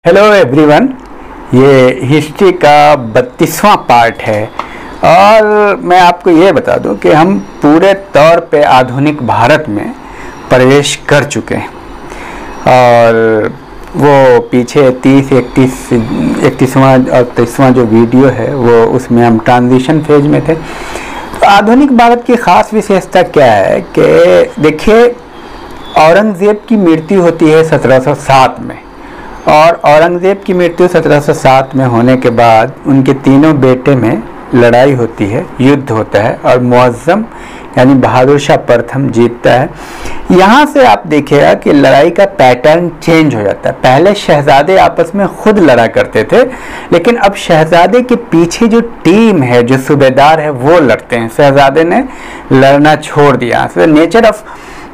Hello everyone, ये history का 32वां part है और मैं आपको ये बता दूं कि हम पूरे तौर पे आधुनिक भारत में प्रवेश कर चुके हैं। और वो पीछे 31वां और 33वां जो वीडियो है वो उसमें हम ट्रांजिशन फेज में थे। तो आधुनिक भारत की ख़ास विशेषता क्या है कि देखिए, औरंगज़ेब की मृत्यु होती है 1707 में और औरंगज़ेब की मृत्यु 1707 में होने के बाद उनके तीनों बेटे में लड़ाई होती है, युद्ध होता है और मुअज़्ज़म यानी बहादुर शाह प्रथम जीतता है। यहाँ से आप देखिएगा कि लड़ाई का पैटर्न चेंज हो जाता है। पहले शहजादे आपस में खुद लड़ा करते थे, लेकिन अब शहजादे के पीछे जो टीम है, जो सूबेदार है, वो लड़ते हैं। शहजादे ने लड़ना छोड़ दिया। तो नेचर ऑफ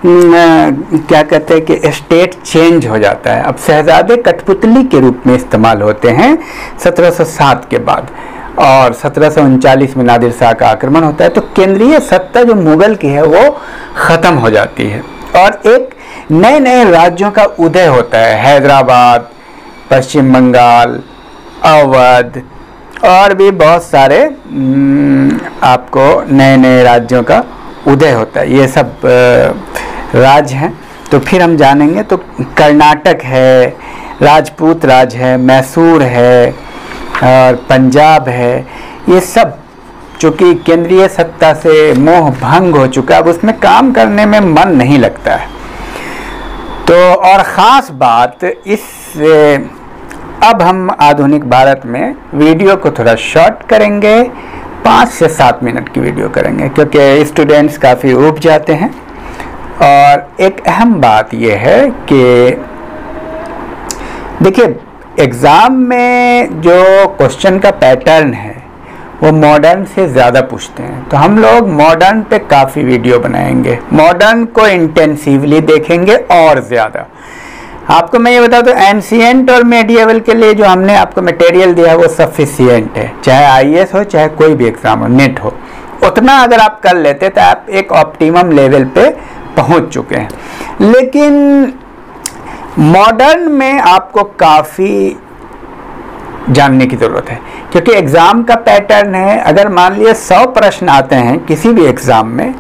क्या कहते हैं कि स्टेट चेंज हो जाता है। अब शहजादे कठपुतली के रूप में इस्तेमाल होते हैं 1707 के बाद और 1739 में नादिर शाह का आक्रमण होता है। तो केंद्रीय सत्ता जो मुगल की है वो ख़त्म हो जाती है और एक नए नए राज्यों का उदय होता है। हैदराबाद, पश्चिम बंगाल, अवध और भी बहुत सारे आपको नए नए राज्यों का उदय होता है। ये सब राज्य हैं। तो फिर हम जानेंगे। तो कर्नाटक है, राजपूत राज है, मैसूर है और पंजाब है। ये सब चूँकि केंद्रीय सत्ता से मोह भंग हो चुका है, अब उसमें काम करने में मन नहीं लगता है। तो और ख़ास बात अब हम आधुनिक भारत में वीडियो को थोड़ा शॉर्ट करेंगे, 5 से 7 मिनट की वीडियो करेंगे क्योंकि स्टूडेंट्स काफ़ी ऊब जाते हैं। और एक अहम बात यह है कि देखिए, एग्ज़ाम में जो क्वेश्चन का पैटर्न है वो मॉडर्न से ज़्यादा पूछते हैं। तो हम लोग मॉडर्न पे काफ़ी वीडियो बनाएंगे, मॉडर्न को इंटेंसिवली देखेंगे और ज़्यादा। आपको मैं ये बता दूं, एंशिएंट और मेडिएवल के लिए जो हमने आपको मटेरियल दिया वो सफिशिएंट है। चाहे आईएएस हो, चाहे कोई भी एग्ज़ाम हो, नेट हो, उतना अगर आप कर लेते तो आप एक ऑप्टिमम लेवल पे पहुंच चुके हैं। लेकिन मॉडर्न में आपको काफ़ी जानने की ज़रूरत है क्योंकि एग्ज़ाम का पैटर्न है। अगर मान लिया 100 प्रश्न आते हैं किसी भी एग्ज़ाम में,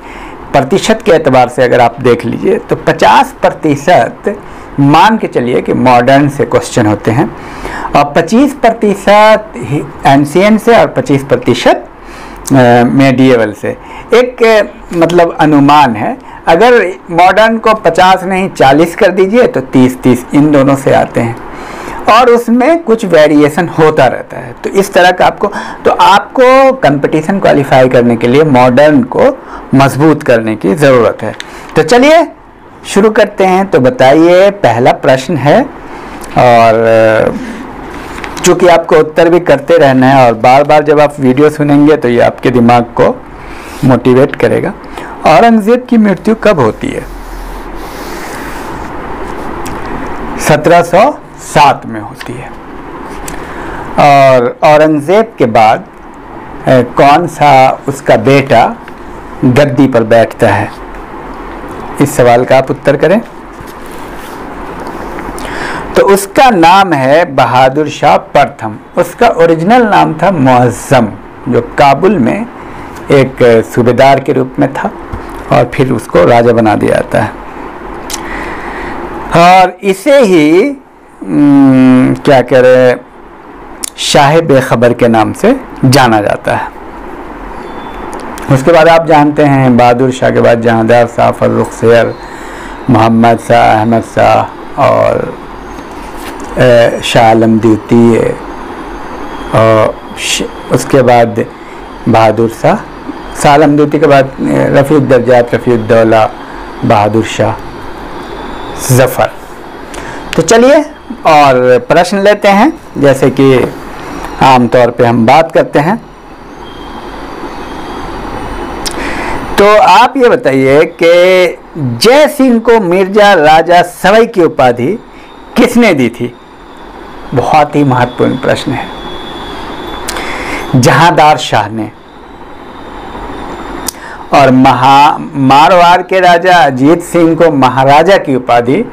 प्रतिशत के एतबार से अगर आप देख लीजिए तो 50% मान के चलिए कि मॉडर्न से क्वेश्चन होते हैं और 25% एंशिएंट से और 25% मेडिएवल से। एक मतलब अनुमान है। अगर मॉडर्न को 50 नहीं 40 कर दीजिए तो 30-30 इन दोनों से आते हैं और उसमें कुछ वेरिएशन होता रहता है। तो इस तरह का आपको कंपटीशन क्वालिफाई करने के लिए मॉडर्न को मजबूत करने की ज़रूरत है। तो चलिए शुरू करते हैं। तो बताइए, पहला प्रश्न है और चूँकि आपको उत्तर भी करते रहना है और बार बार जब आप वीडियो सुनेंगे तो ये आपके दिमाग को मोटिवेट करेगा। औरंगज़ेब की मृत्यु कब होती है? 1707 में होती है। और औरंगज़ेब के बाद कौन सा उसका बेटा गद्दी पर बैठता है? इस सवाल का आप उत्तर करें। तो उसका नाम है बहादुर शाह प्रथम। उसका ओरिजिनल नाम था मुअज़्ज़म, जो काबुल में एक सूबेदार के रूप में था और फिर उसको राजा बना दिया जाता है। और इसे ही क्या कह रहे, शाह बेखबर के नाम से जाना जाता है। उसके बाद आप जानते हैं बहादुर शाह के बाद जहांदार शाह, फर्रुख सैयद, मोहम्मद शाह, अहमद शाह और शाह आलम द्वितीय और उसके बाद बहादुर शाह, शाह आलम द्वितीय के बाद रफ़ीउद्दर्जात, रफ़ीउद्दौला, बहादुर शाह, ज़फ़र। तो चलिए और प्रश्न लेते हैं जैसे कि आमतौर पे हम बात करते हैं। तो आप ये बताइए कि जय सिंह को मिर्जा राजा सवाई की उपाधि किसने दी थी? बहुत ही महत्वपूर्ण प्रश्न है। जहांदार शाह ने। और मारवाड़ के राजा अजीत सिंह को महाराजा की उपाधि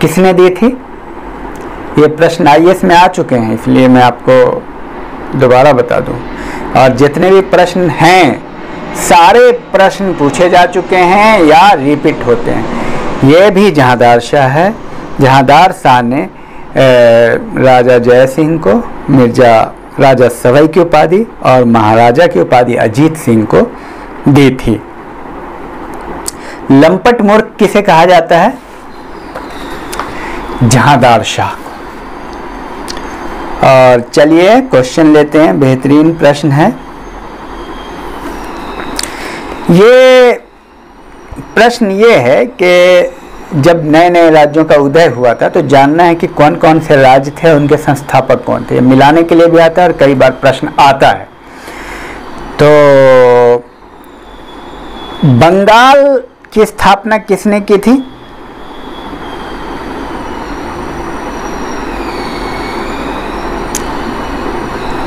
किसने दी थी? ये प्रश्न IAS में आ चुके हैं, इसलिए मैं आपको दोबारा बता दूं। और जितने भी प्रश्न हैं सारे प्रश्न पूछे जा चुके हैं या रिपीट होते हैं। ये भी जहांदार शाह है। जहांदार शाह ने राजा जय सिंह को राजा सवाई की उपाधि और महाराजा की उपाधि अजीत सिंह को दी थी। लंपट मूर्ख किसे कहा जाता है? जहांदार शाह। और चलिए क्वेश्चन लेते हैं, बेहतरीन प्रश्न है। ये प्रश्न ये है कि जब नए नए राज्यों का उदय हुआ था तो जानना है कि कौन कौन से राज्य थे, उनके संस्थापक कौन थे। मिलाने के लिए भी आता है और कई बार प्रश्न आता है। तो बंगाल की स्थापना किसने की थी?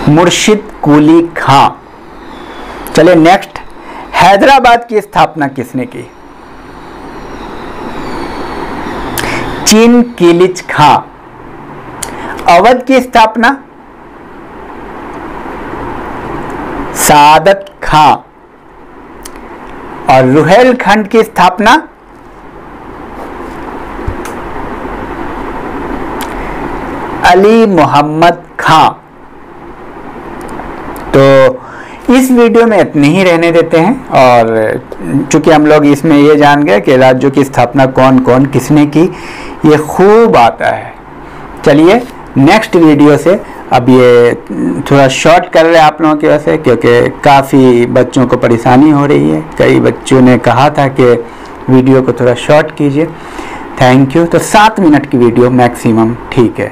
मुर्शिद कुली खां। चलिए नेक्स्ट, हैदराबाद की स्थापना किसने की? चीन किलिच खां। अवध की स्थापना सादत खां। और रुहेलखंड की स्थापना अली मोहम्मद खां। तो इस वीडियो में इतने ही रहने देते हैं। और चूंकि हम लोग इसमें ये जान गए कि राज्यों की स्थापना कौन कौन किसने की, ये खूब आता है। चलिए नेक्स्ट वीडियो से, अब ये थोड़ा शॉर्ट कर रहे हैं आप लोगों की वजह से, क्योंकि काफ़ी बच्चों को परेशानी हो रही है। कई बच्चों ने कहा था कि वीडियो को थोड़ा शॉर्ट कीजिए। Thank you. तो 7 मिनट की वीडियो मैक्सिमम ठीक है।